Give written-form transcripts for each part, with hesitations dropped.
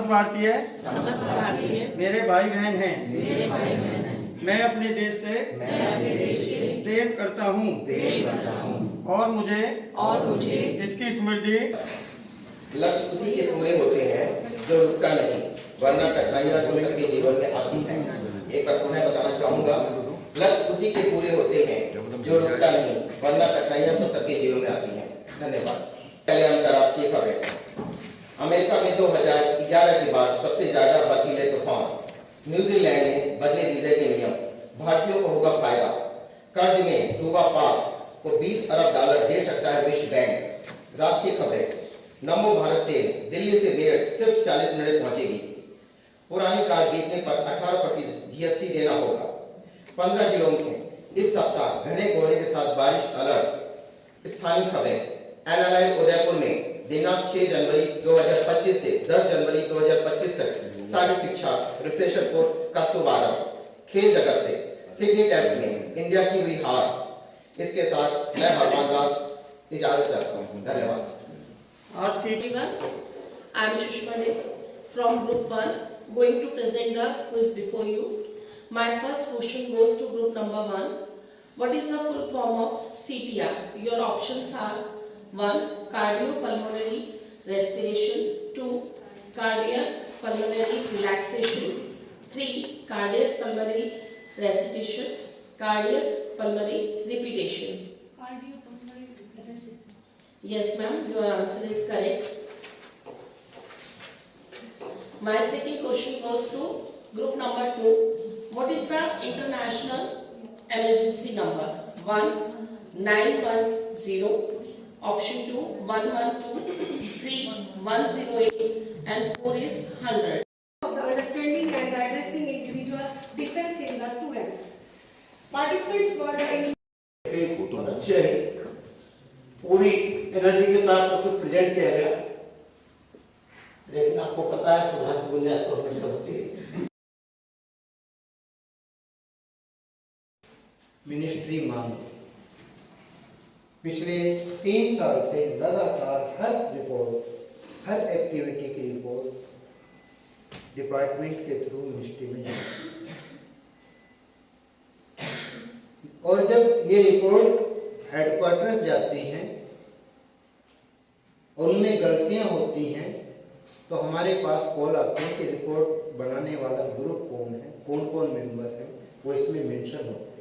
भारतीय भारतीय मेरे भाई बहन हैं। मेरे भाई बहन हैं। मैं अपने देश से प्रेम करता हूँ और मुझे इसकी स्मृति लक्ष्य उसी के पूरे होते हैं जो रुकता नहीं, वरना कठिनाइयां तो सबके जीवन में आती हैं। एक बार पुनः बताना चाहूंगा, लक्ष्य उसी के पूरे होते हैं जो रुकता नहीं, वरना कठिनाइयां तो सबके जीवन में आती हैं। धन्यवाद। पहले अंतर्राष्ट्रीय खबरें। अमेरिका में 2011 के बाद सबसे ज्यादा बर्फीले तूफान। न्यूजीलैंड में बदले वीजे के नियम, भारतीयों को होगा फायदा। कर्ज में डूबा पाक को $20 अरब दे सकता है विश्व बैंक। राष्ट्रीय खबरें। नमो भारत ट्रेन दिल्ली से मेरठ सिर्फ 40 मिनट पहुंचेगी। पुरानी कार बेचने पर 18% जीएसटी देना होगा। 15 जिलों में इस सप्ताह घने कोहरे के साथ बारिश अलर्ट। स्थानीय खबरें। एनआरआई उदयपुर में दिनांक 6 जनवरी 2025 से 10 जनवरी 2025 तक सारी शिक्षा रिफ्रेशर कोर्स का शुभारंभ। खेल जगत से सिडनी टेस्ट में इंडिया की हुई हार। इसके साथ मैं भगवान दास इजाजत चाहता हूँ। धन्यवाद। आज की I am Sushma De from Group 1 going to present the quiz before you. My first question goes to group number 1. What is the full form of CPR? Your options are 1. Cardiopulmonary respiration, 2. Cardiac pulmonary relaxation, 3. Cardiac pulmonary recitation, cardiac pulmonary repetition. Cardiopulmonary resuscitation. Yes ma'am, your answer is correct. My second question goes to group number 2. What is the international emergency number? 1. 910, option 2 112, 3 108 and 4 is 100. Of the understanding and the addressing individual defense in the student. Participants were the बहुत अच्छे है, पूरी energy के साथ सब कुछ present किया गया, लेकिन आपको पता है सुधार की गुंजाइश तो हमेशा होती है। मिनिस्ट्री मांग पिछले 3 साल से लगातार हर रिपोर्ट, हर एक्टिविटी की रिपोर्ट डिपार्टमेंट के थ्रू मिनिस्ट्री में जाती है और जब ये रिपोर्ट हेडक्वार्टर्स जाती हैं और उनमें गलतियां होती हैं तो हमारे पास कॉल आते हैं कि रिपोर्ट बनाने वाला ग्रुप कौन है, कौन कौन मेंबर है, वो इसमें मेंशन होते हैं।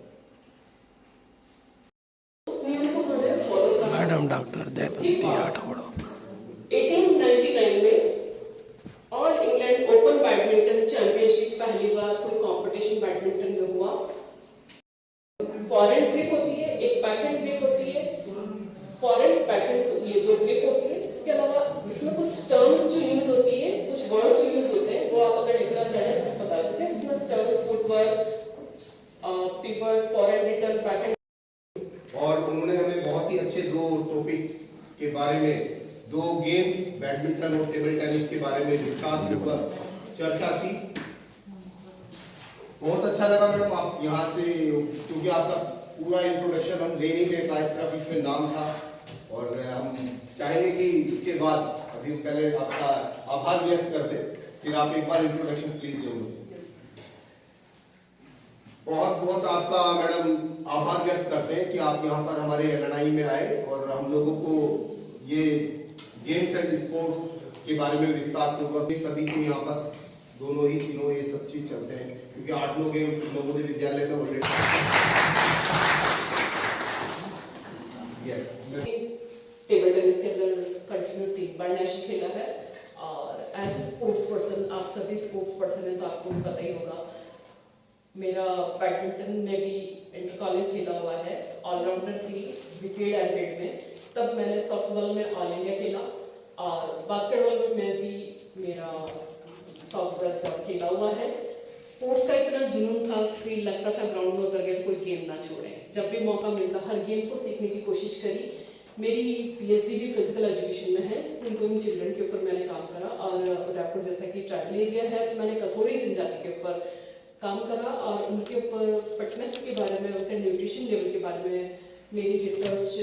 मैडम डॉक्टर देवती राठौड़ 1899 में all England open badminton championship पहली बार कोई कंपटीशन बैडमिंटन में हुआ। फॉरेन ग्रिप होती है, एक पैकेट ग्रिप होती है, फॉरेन पैकेट, ये 2 ग्रिप होती है। इसके अलावा इसमें कुछ टर्म्स जो यूज होती है, कुछ वर्ड जो यूज होते हैं, वो आप अगर लिखना चाहें तो बता देते हैं। इसमें terms, footwork, pivot, foreign return, packet. और उन्होंने हमें बहुत ही अच्छे 2 टॉपिक के बारे में, 2 गेम्स बैडमिंटन और टेबल टेनिस के बारे में विस्तार पूर्वक चर्चा की। बहुत अच्छा लगा मैडम आप यहाँ से, क्योंकि आपका पूरा इंट्रोडक्शन हम ले नहीं ले पाए, सिर्फ इसमें नाम था और हम चाहेंगे कि इसके बाद अभी पहले आपका आभार व्यक्त करते, फिर आप एक बार इंट्रोडक्शन प्लीज जरूर। बहुत बहुत आपका मैडम आभार व्यक्त करते हैं कि आप यहाँ पर हमारे एलएनआई में आए और हम लोगों को ये गेम्स एंड स्पोर्ट्स के बारे में विस्तार पूर्वक सभी के यहाँ पर दोनों ही तीनों ये सब चीज चलते हैं, क्योंकि 8 लोग नवोदय विद्यालय में ऑलरेडी। टेबल टेनिस के अंदर कंटिन्यू 3 बार नेशनल खेला है और एज ए स्पोर्ट्स पर्सन, आप सभी स्पोर्ट्स पर्सन हैं तो आपको पता ही होगा। मेरा बैडमिंटन में भी इंटर कॉलेज खेला हुआ है, ऑलराउंडर थी विकेट एंड बेड में। तब मैंने सॉफ्टबॉल में ऑल इंडिया खेला और बास्केटबॉल में मैं भी मेरा सॉफ्टबॉल खेला हुआ है। स्पोर्ट्स का इतना जुनून था कि लगता था ग्राउंड में उतर गए कोई गेम ना छोड़े। जब भी मौका मिलता हर गेम को सीखने की कोशिश करी। मेरी पीएचडी भी फिजिकल एजुकेशन में है। स्कूल गोइंग चिल्ड्रन के ऊपर मैंने काम करा और उदयपुर जैसा कि ट्राइबल एरिया है तो मैंने कथोरी जनजाति के ऊपर काम करा और उनके ऊपर फिटनेस के बारे में, उनके न्यूट्रिशन लेवल के बारे में मेरी रिसर्च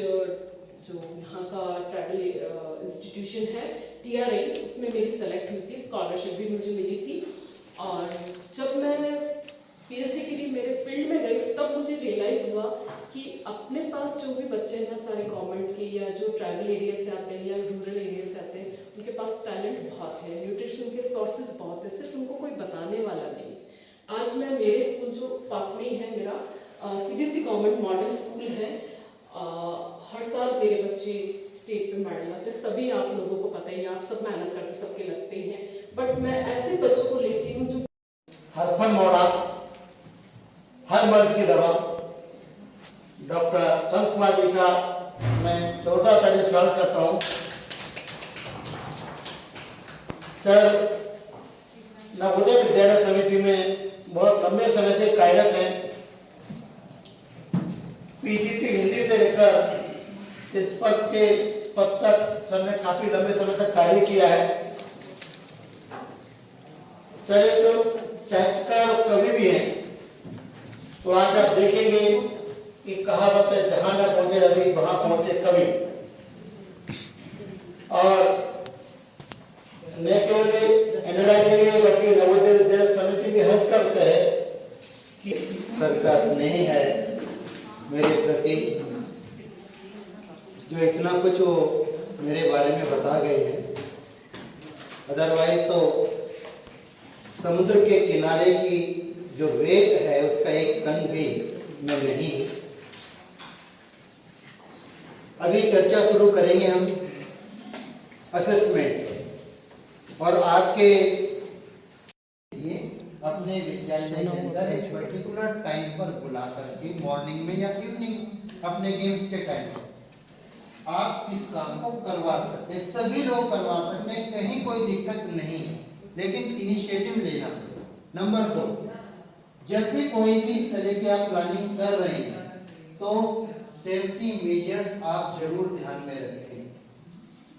जो यहाँ का ट्राइबल इंस्टीट्यूशन है TRA, उसमें मेरी सेलेक्ट हुई थी, स्कॉलरशिप भी मुझे मिली थी। और जब मैं PhD के लिए मेरे फील्ड में गई तब मुझे रियलाइज़ हुआ कि अपने पास जो भी बच्चे हैं ना सारे गवर्नमेंट के या जो ट्राइबल एरिया से आते हैं या रूरल एरिया से आते हैं, उनके पास टैलेंट बहुत है, न्यूट्रिशन के सोर्सेज बहुत है, सिर्फ उनको कोई बताने वाला नहीं। आज मैं मेरे स्कूल जो पास में ही है मेरा CBSE गवर्नमेंट मॉडल स्कूल है, हर साल मेरे बच्चे स्टेट पे मेडल लाते, सभी आप लोगों को पता ही, आप सब मेहनत करके सबके लगते ही हैं, बट मैं ऐसे बच्चों को लेती हूँ जो हर फन मौला, हर मर्ज की दवा। डॉक्टर संत कुमार जी का मैं 14 तारीख स्वागत करता हूँ। सर नवोदय विद्यालय समिति में बहुत लंबे समय से कार्यरत हैं। PGT हिंदी से लेकर इस पद के पद तक सर ने काफी लंबे समय तक कार्य किया है। सर एक साहित्यकार और कवि भी हैं, तो आज आप देखेंगे कि कहावत है जहां न पहुंचे रवि वहां पहुंचे कवि। और न केवल NLI के लिए बल्कि नवोदय विद्यालय समिति भी हर्षकर से है कि सर का स्नेह है मेरे प्रति, जो इतना कुछ वो मेरे बारे में बता गए हैं। अदरवाइज तो समुद्र के किनारे की जो रेत है उसका एक कण भी मैं नहीं। अभी चर्चा शुरू करेंगे हम असेसमेंट और आपके ये अपने विद्यालय के अंदर एक पर्टिकुलर टाइम पर बुला करके मॉर्निंग में या इवनिंग अपने गेम्स के टाइम पर आप इस काम को करवा सकते हैं, सभी लोग करवा सकते हैं, कहीं कोई दिक्कत नहीं है, लेकिन इनिशिएटिव लेना। नंबर 2, जब भी कोई भी इस तरह की आप प्लानिंग कर रहे हैं तो सेफ्टी मेजर्स आप जरूर ध्यान में रखें,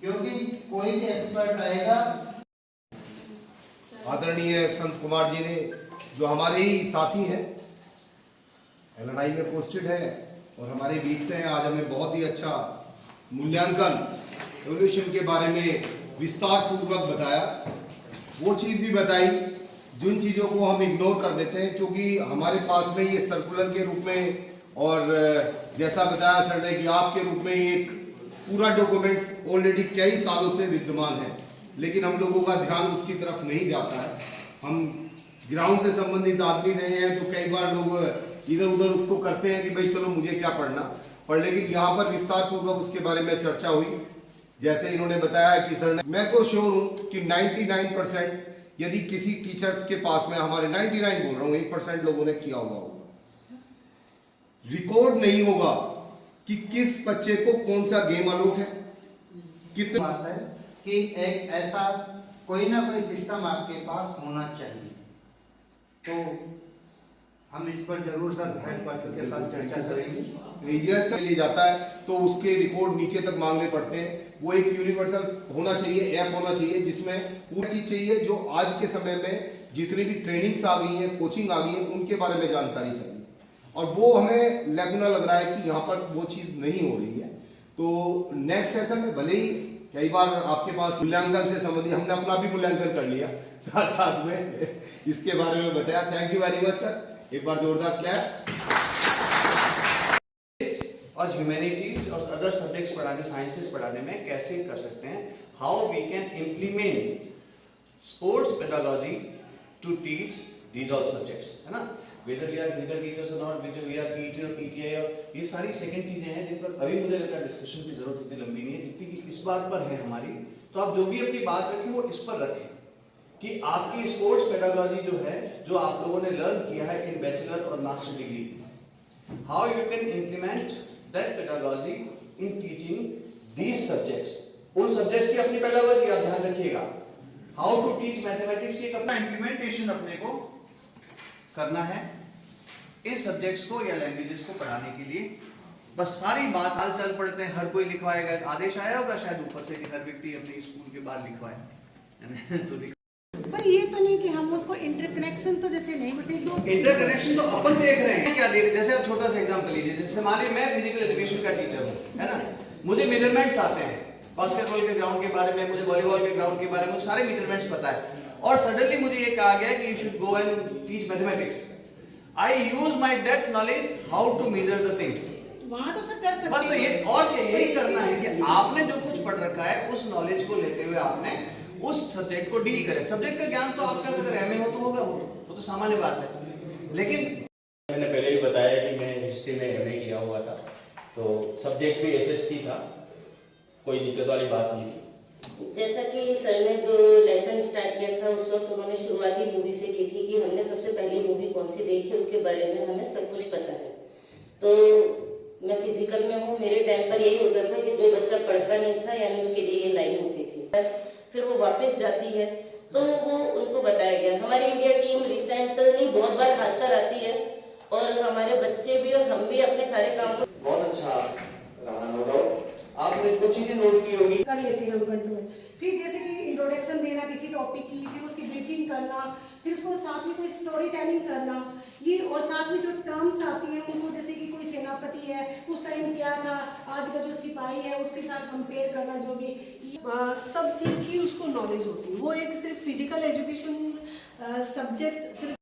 क्योंकि कोई भी एक्सपर्ट आएगा। आदरणीय संत कुमार जी ने, जो हमारे ही साथी हैं, NLI में पोस्टेड है और हमारे बीच से हैं, आज हमें बहुत ही अच्छा मूल्यांकन एवोल्यूशन के बारे में विस्तार पूर्वक बताया। वो चीज़ भी बताई जिन चीज़ों को हम इग्नोर कर देते हैं, क्योंकि हमारे पास में ये सर्कुलर के रूप में और जैसा बताया सर ने कि आपके रूप में एक पूरा डॉक्यूमेंट्स ऑलरेडी कई सालों से विद्यमान है, लेकिन हम लोगों का ध्यान उसकी तरफ नहीं जाता है। हम ग्राउंड से संबंधित आदमी रहे हैं तो कई बार लोग इधर उधर उसको करते हैं कि भाई चलो मुझे क्या पढ़ना पर, लेकिन यहाँ पर विस्तार पूर्वक उसके बारे में चर्चा हुई। जैसे इन्होंने बताया कि सर ने, मैं तो श्योर हूँ कि 99% यदि किसी टीचर्स के पास में, हमारे 99 बोल रहा हूँ, 1% लोगों ने किया हुआ होगा। रिकॉर्ड नहीं होगा कि किस बच्चे को कौन सा गेम अलॉट है, कितने बात है कि एक ऐसा कोई ना कोई सिस्टम आपके पास होना चाहिए। तो हम इस पर जरूर सर हेडमास्टर के साथ चर्चा करेंगे। यह सब ले जाता है तो उसके रिकॉर्ड नीचे तक मांगने पड़ते हैं। वो एक यूनिवर्सल होना चाहिए, ऐप होना चाहिए जिसमें पूरी चीज चाहिए जो आज के समय में जितनी भी ट्रेनिंग्स आ गई हैं, कोचिंग आ गई है, उनके बारे में जानकारी चाहिए। और वो हमें लगना लग रहा है कि यहाँ पर वो चीज़ नहीं हो रही है। तो नेक्स्ट सेशन में भले ही कई बार आपके पास मूल्यांकन से संबंधित, हमने अपना भी मूल्यांकन कर लिया साथ साथ में इसके बारे में बताया। Thank you very much sir, एक बार जोरदार क्लैप। और ह्यूमैनिटीज और अदर सब्जेक्ट्स पढ़ाने, साइंसेस पढ़ाने में कैसे कर सकते हैं, how we can implement sports pedagogy to teach these all subjects, है ना। Whether we are physical teachers और not, whether we are PT और पीटीआई, और ये सारी सेकंड चीजें हैं जिन पर अभी मुझे लगता है डिस्कशन की जरूरत इतनी लंबी नहीं है जितनी कि इस बात पर है हमारी। तो आप जो भी अपनी बात रखें वो इस पर रखें कि आपकी स्पोर्ट्स पेडागोजी जो है, जो आप लोगों ने लर्न किया है इन बैचलर और master degree, how you can implement that pedagogy in teaching these subjects. उन सब्जेक्ट्स की अपनी पेडागोजी आप ध्यान रखिएगा। हाउ टू टीच मैथमेटिक्स, ये अपना इम्प्लीमेंटेशन अपने को करना है इस सब्जेक्ट्स को या लैंग्वेजेस को पढ़ाने के लिए। बस सारी बात हाल चल पड़ते हैं, हर कोई लिखवाएगा। आदेश आया होगा शायद ऊपर से कि हर व्यक्ति अपने स्कूल के बाहर लिखवाए तो पर ये तो नहीं कि हम उसको इंटरकनेक्शन तो जैसे नहीं, बस एक दो इंटरकनेक्शन तो अपन देख रहे हैं। क्या देख, जैसे आप छोटा सा एग्जांपल लीजिए, जैसे मान लीजिए मैं फिजिकल एजुकेशन का टीचर हूँ, है ना, मुझे मेजरमेंट्स आते हैं, बास्केटबॉल के ग्राउंड के बारे में, मुझे वॉलीबॉल के ग्राउंड के बारे में, मुझे सारे मेजरमेंट्स पता है। और सडनली मुझे ये कहा गया कि you should go and teach mathematics. I use my that knowledge how to measure the things. वहाँ तो सर कर सकते बस तो ये और क्या यही करना है कि आपने जो कुछ पढ़ रखा है उस नॉलेज को लेते हुए आपने उस सब्जेक्ट को डील करें। सब्जेक्ट का ज्ञान तो आपका अगर एमए हो तो होगा, वो तो सामान्य बात है। लेकिन मैंने पहले ही बताया कि मैं हिस्ट्री में एमए किया हुआ था, तो सब्जेक्ट भी एसएसटी था, कोई दिक्कत वाली बात नहीं थी। जैसा कि सर ने जो लेसन स्टार्ट किया था उस वक्त उन्होंने शुरुआती मूवी से की थी कि हमने सबसे पहली मूवी कौन सी देखी उसके बारे में हमें सब कुछ पता है। तो मैं फिजिकल में हूँ, मेरे टाइम पर यही होता था कि जो बच्चा पढ़ता नहीं था यानी उसके लिए ये लाइन होती थी, फिर वो वापस जाती है तो वो उनको बताया गया। हमारी इंडिया टीम रिसेंटली बहुत बार हार कर आती है और हमारे बच्चे भी और हम भी अपने सारे काम को बहुत अच्छा रहा, नो डाउट। आपने कुछ चीजें नोट की होगी। कर लेते हैं हम घंटों में। फिर जैसे कि इंट्रोडक्शन देना किसी टॉपिक की, फिर उसकी ब्रीफिंग करना, फिर उसको साथ में कोई स्टोरी टेलिंग करना, ये और साथ में जो टर्म्स आती है उनको, जैसे कि कोई सेनापति है उस टाइम क्या था, आज का जो सिपाही है उसके साथ कंपेयर करना, जो भी सब चीज़ की उसको नॉलेज होती है। वो एक सिर्फ फिजिकल एजुकेशन सब्जेक्ट सिर्फ